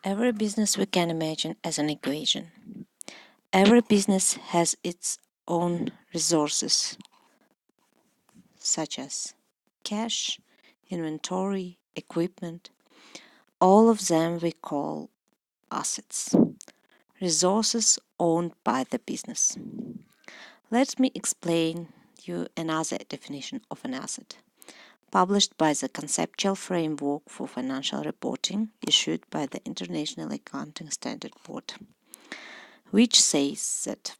Every business we can imagine as an equation. Every business has its own resources, such as cash, inventory, equipment. All of them we call assets, resources owned by the business. Let me explain you another definition of an asset, published by the Conceptual Framework for Financial Reporting issued by the International Accounting Standard Board, which says that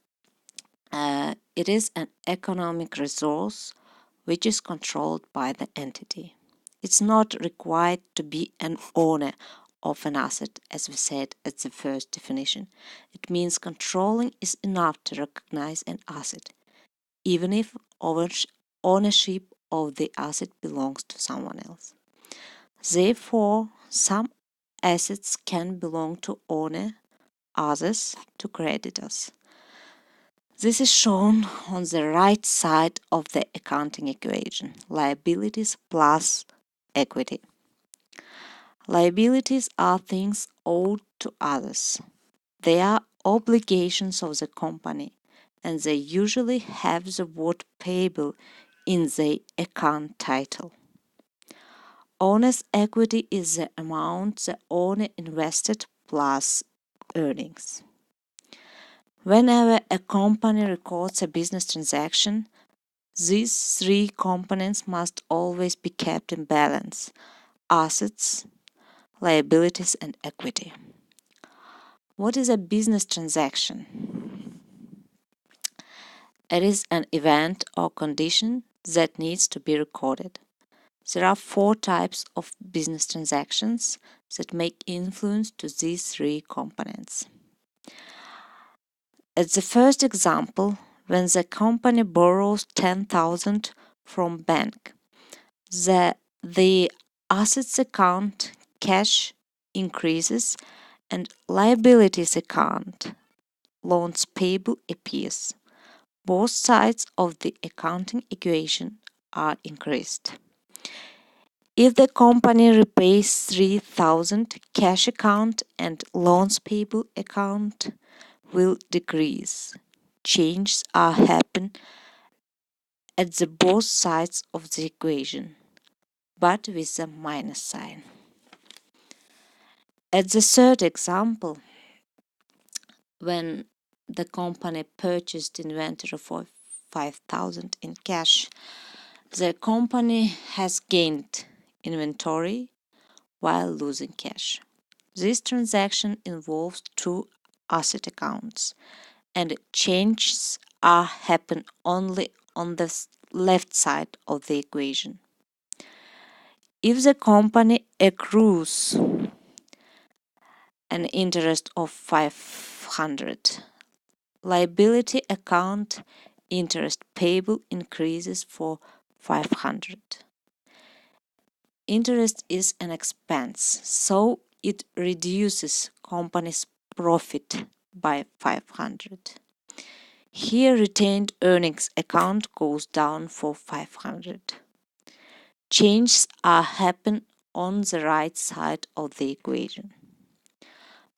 it is an economic resource which is controlled by the entity. It's not required to be an owner of an asset, as we said at the first definition. It means controlling is enough to recognize an asset, even if ownership of the asset belongs to someone else. Therefore, some assets can belong to owner, others to creditors. This is shown on the right side of the accounting equation, liabilities plus equity. Liabilities are things owed to others. They are obligations of the company, and they usually have the word payable in the account title. Owner's equity is the amount the owner invested plus earnings. Whenever a company records a business transaction, these three components must always be kept in balance: assets, liabilities, and equity. What is a business transaction? It is an event or condition that needs to be recorded. There are 4 types of business transactions that make influence to these 3 components. At the first example, when the company borrows 10,000 from bank, the assets account cash increases and liabilities account loans payable appears. Both sides of the accounting equation are increased. If the company repays 3,000, cash account and loans payable account will decrease. Changes are happen at the both sides of the equation, but with a minus sign. At the third example, when the company purchased inventory for 5,000 in cash, the company has gained inventory while losing cash. This transaction involves 2 asset accounts, and changes are happen only on the left side of the equation. If the company accrues an interest of 500, liability account interest payable increases for 500. Interest is an expense, so it reduces company's profit by 500. Here retained earnings account goes down for 500. Changes are happen on the right side of the equation,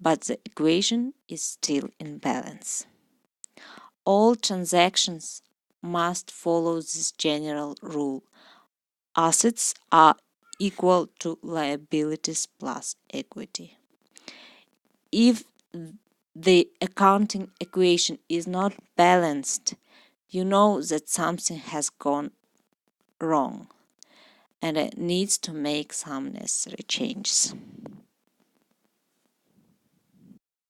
but the equation is still in balance. All transactions must follow this general rule. Assets are equal to liabilities plus equity. If the accounting equation is not balanced, you know that something has gone wrong and it needs to make some necessary changes.